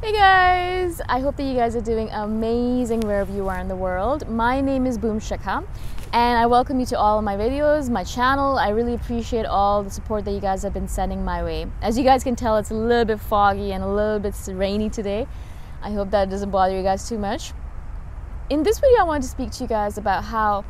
Hey guys! I hope that you guys are doing amazing wherever you are in the world. My name is Shikha and I welcome you to all of my videos, my channel. I really appreciate all the support that you guys have been sending my way. As you guys can tell, it's a little bit foggy and a little bit rainy today. I hope that doesn't bother you guys too much. In this video, I wanted to speak to you guys about how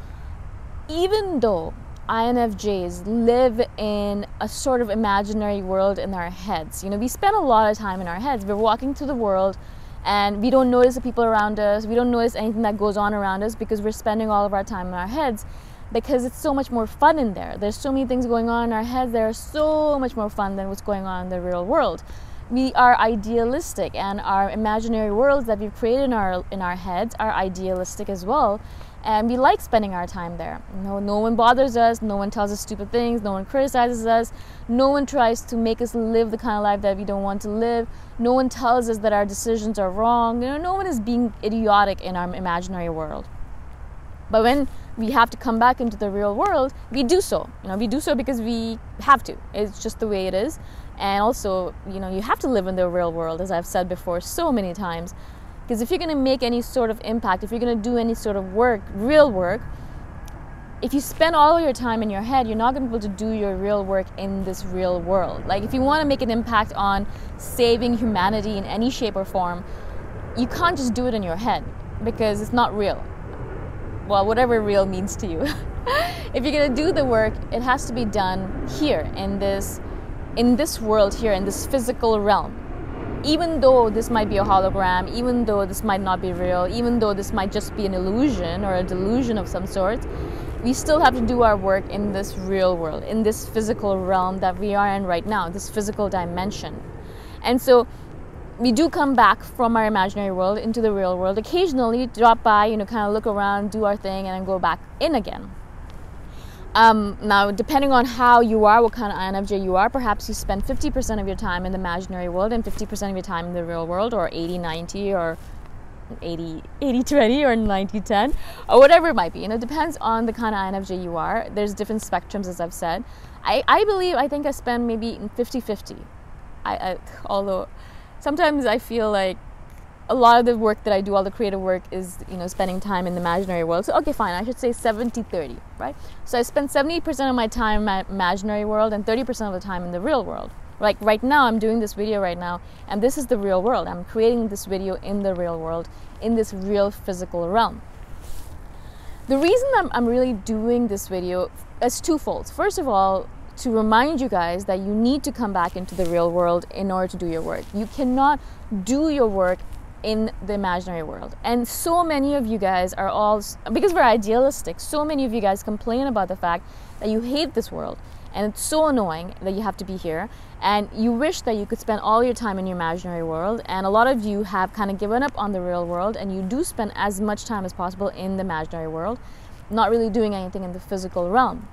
even though INFJs live in a sort of imaginary world in our heads. You know, we spend a lot of time in our heads. We're walking through the world and we don't notice the people around us. We don't notice anything that goes on around us because we're spending all of our time in our heads because it's so much more fun in there. There's so many things going on in our heads that are so much more fun than what's going on in the real world. We are idealistic and our imaginary worlds that we've created in our heads are idealistic as well. And we like spending our time there. No one bothers us, no one tells us stupid things, no one criticizes us, no one tries to make us live the kind of life that we don't want to live, no one tells us that our decisions are wrong, no one is being idiotic in our imaginary world. But when we have to come back into the real world, we do so. We do so because we have to. It's just the way it is. And also, you have to live in the real world, as I've said before so many times. Because if you're going to make any sort of impact, if you're going to do any sort of work, real work, if you spend all your time in your head, you're not going to be able to do your real work in this real world. Like if you want to make an impact on saving humanity in any shape or form, you can't just do it in your head because it's not real. Well, whatever real means to you. If you're going to do the work, it has to be done here in this world here, in this physical realm. Even though this might be a hologram, even though this might not be real, even though this might just be an illusion or a delusion of some sort, we still have to do our work in this real world, in this physical realm that we are in right now, this physical dimension. And so we do come back from our imaginary world into the real world, occasionally drop by, kind of look around, do our thing, and then go back in again. Now, depending on how you are, what kind of INFJ you are, perhaps you spend 50% of your time in the imaginary world and 50% of your time in the real world, or 80-90, or 80-20, or 90-10, or whatever it might be. It depends on the kind of INFJ you are. There's different spectrums, as I've said. I think I spend maybe 50-50. Although sometimes I feel like a lot of the work that I do, all the creative work, is spending time in the imaginary world. So okay, fine, I should say 70-30, right? So I spend 70% of my time in my imaginary world and 30% of the time in the real world. Like right now, I'm doing this video right now, and this is the real world. I'm creating this video in the real world, in this real physical realm. The reason I'm really doing this video is twofold. First of all, to remind you guys that you need to come back into the real world in order to do your work. You cannot do your work in the imaginary world. And so many of you guys are all, because we're idealistic, so many of you guys complain about the fact that you hate this world and it's so annoying that you have to be here, and you wish that you could spend all your time in your imaginary world, and a lot of you have kind of given up on the real world and you do spend as much time as possible in the imaginary world, not really doing anything in the physical realm.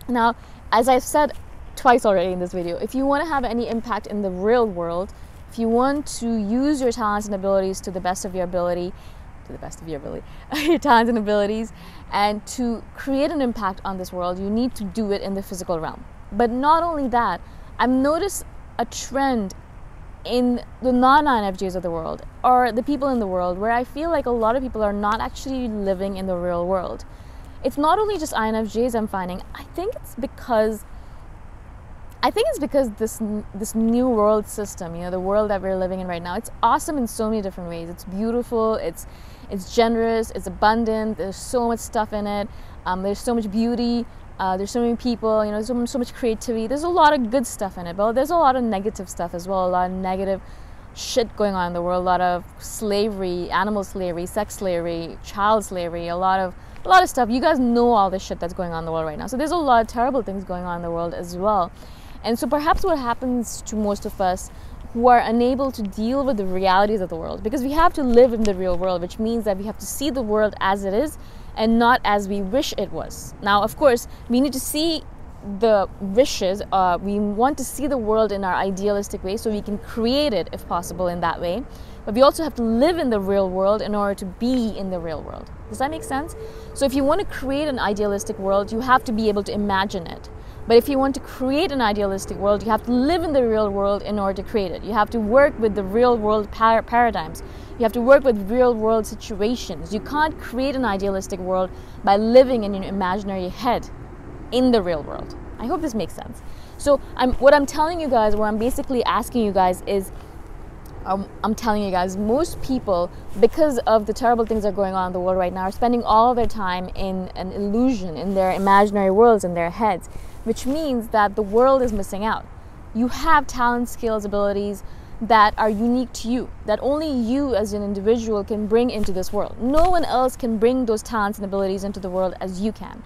Now, as I've said twice already in this video, if you want to have any impact in the real world, if you want to use your talents and abilities to the best of your ability, your talents and abilities, and to create an impact on this world, you need to do it in the physical realm. But not only that, I've noticed a trend in the non-INFJs of the world, or the people in the world, where I feel like a lot of people are not actually living in the real world. It's not only just INFJs I'm finding. I think it's because this new world system, the world that we're living in right now, it's awesome in so many different ways. It's beautiful, it's generous, it's abundant, there's so much stuff in it, there's so much beauty, there's so many people, there's so much creativity. There's a lot of good stuff in it, but there's a lot of negative stuff as well, a lot of negative shit going on in the world, a lot of slavery, animal slavery, sex slavery, child slavery, a lot of stuff. You guys know all the shit that's going on in the world right now. So there's a lot of terrible things going on in the world as well. And so perhaps what happens to most of us who are unable to deal with the realities of the world, because we have to live in the real world, which means that we have to see the world as it is and not as we wish it was. Now, of course, we need to see the wishes. We want to see the world in our idealistic way so we can create it, if possible, in that way. But we also have to live in the real world in order to be in the real world. Does that make sense? So if you want to create an idealistic world, you have to be able to imagine it. But if you want to create an idealistic world, you have to live in the real world in order to create it. You have to work with the real world paradigms. You have to work with real world situations. You can't create an idealistic world by living in your imaginary head in the real world. I hope this makes sense. So what I'm telling you guys, what I'm basically asking you guys is, I'm telling you guys, most people, because of the terrible things that are going on in the world right now, are spending all of their time in an illusion, in their imaginary worlds, in their heads, which means that the world is missing out. You have talents, skills, abilities that are unique to you, that only you as an individual can bring into this world. No one else can bring those talents and abilities into the world as you can.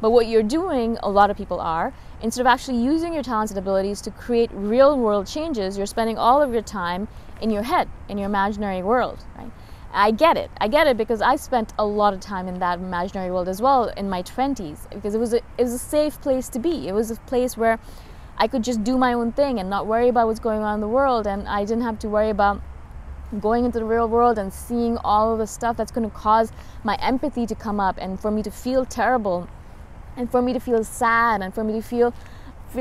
But what you're doing, a lot of people are, instead of actually using your talents and abilities to create real world changes, you're spending all of your time in your head, in your imaginary world, right? I get it because I spent a lot of time in that imaginary world as well in my 20s, because it was a safe place to be. It was a place where I could just do my own thing and not worry about what's going on in the world, and I didn't have to worry about going into the real world and seeing all of the stuff that's going to cause my empathy to come up and for me to feel terrible and for me to feel sad and for me to feel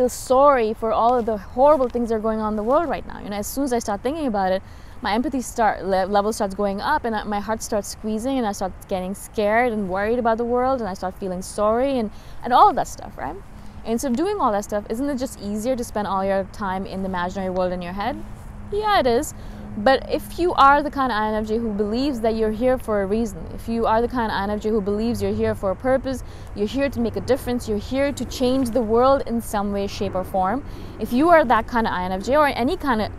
sorry for all of the horrible things that are going on in the world right now. As soon as I start thinking about it, my empathy level starts going up, and my heart starts squeezing, and I start getting scared and worried about the world, and I start feeling sorry and all of that stuff, right? And so doing all that stuff, isn't it just easier to spend all your time in the imaginary world in your head? Yeah, it is. But if you are the kind of INFJ who believes that you're here for a reason, if you are the kind of INFJ who believes you're here for a purpose, you're here to make a difference, you're here to change the world in some way, shape, or form, if you are that kind of INFJ or any kind of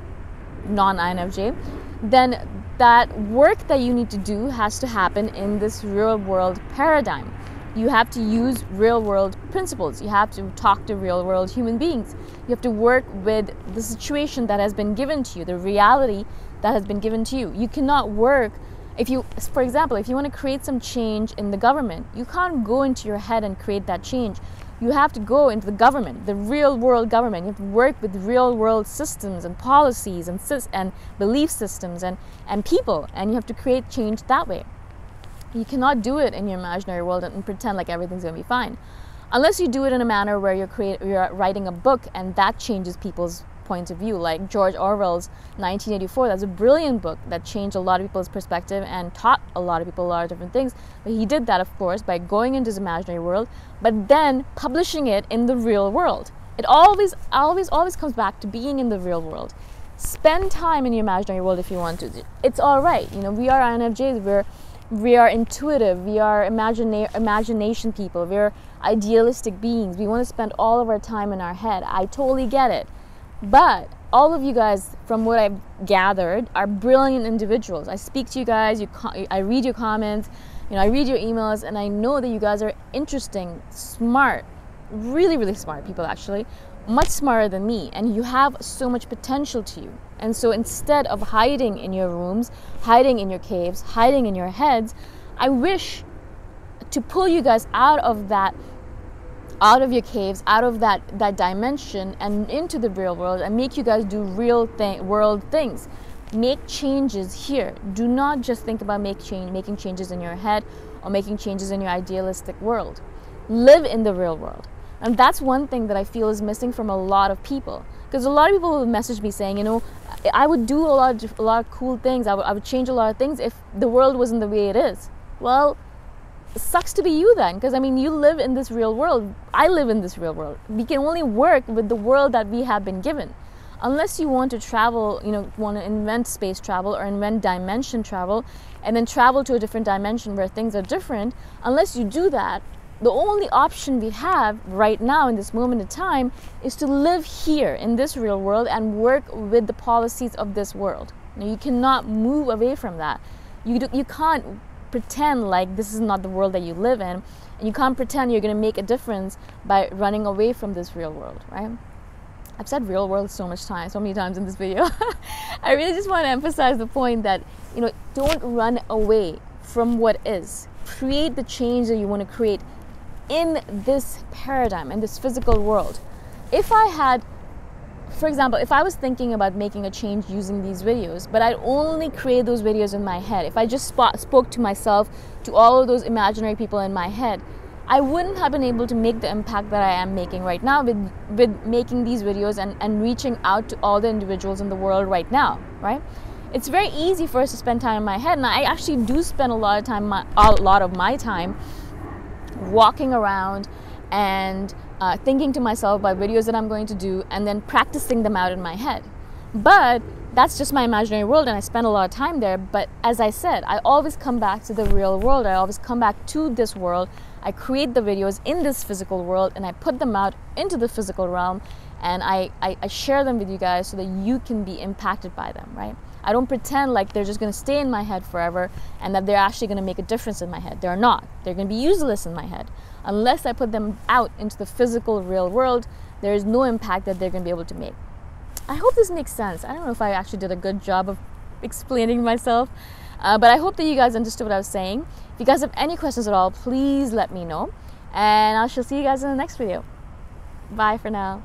non-INFJ, then that work that you need to do has to happen in this real world paradigm. You have to use real world principles. You have to talk to real world human beings. You have to work with the situation that has been given to you, the reality that has been given to you. You cannot work, for example, if you want to create some change in the government, you can't go into your head and create that change. You have to go into the government, the real world government. You have to work with real world systems and policies and belief systems and people, and you have to create change that way. You cannot do it in your imaginary world and pretend like everything's going to be fine. Unless you do it in a manner where you're writing a book and that changes people's points of view, like George Orwell's 1984. That's a brilliant book that changed a lot of people's perspective and taught a lot of people a lot of different things. But he did that, of course, by going into his imaginary world, but then publishing it in the real world. It always comes back to being in the real world. Spend time in your imaginary world if you want to. It's all right. We are INFJs. We are intuitive, we are imagination people, we're idealistic beings. We want to spend all of our time in our head. I totally get it. But all of you guys, from what I've gathered, are brilliant individuals. I speak to you guys, I read your comments, I read your emails, and I know that you guys are interesting, smart, really, really smart people actually, much smarter than me, and you have so much potential to you. And so instead of hiding in your rooms, hiding in your caves, hiding in your heads, I wish to pull you guys out of your caves, out of that dimension and into the real world and make you guys do real world things. Make changes here. Do not just think about making changes in your head or making changes in your idealistic world. Live in the real world. And that's one thing that I feel is missing from a lot of people. Because a lot of people will message me saying, I would do a lot of cool things. I would change a lot of things if the world wasn't the way it is. Well, it sucks to be you then. Because, you live in this real world. I live in this real world. We can only work with the world that we have been given. Unless you want to travel, want to invent space travel or invent dimension travel and then travel to a different dimension where things are different, unless you do that, the only option we have right now in this moment in time is to live here in this real world and work with the policies of this world. You cannot move away from that. You can't pretend like this is not the world that you live in, and you can't pretend you're going to make a difference by running away from this real world, right? I've said real world so many times in this video. I really just want to emphasize the point that, don't run away from what is. Create the change that you want to create in this paradigm, in this physical world. For example, if I was thinking about making a change using these videos, but I'd only create those videos in my head, if I just spoke to myself, to all of those imaginary people in my head, I wouldn't have been able to make the impact that I am making right now with making these videos and reaching out to all the individuals in the world right now, right? It's very easy for us to spend time in my head, and I actually do spend a lot of my time walking around and thinking to myself about videos that I'm going to do and then practicing them out in my head. But that's just my imaginary world, and I spend a lot of time there. But as I said, I always come back to the real world. I always come back to this world. I create the videos in this physical world, and I put them out into the physical realm, and I share them with you guys so that you can be impacted by them, right? I don't pretend like they're just going to stay in my head forever and that they're actually going to make a difference in my head. They're not. They're going to be useless in my head. Unless I put them out into the physical, real world, there is no impact that they're going to be able to make. I hope this makes sense. I don't know if I actually did a good job of explaining myself, but I hope that you guys understood what I was saying. If you guys have any questions at all, please let me know, and I shall see you guys in the next video. Bye for now.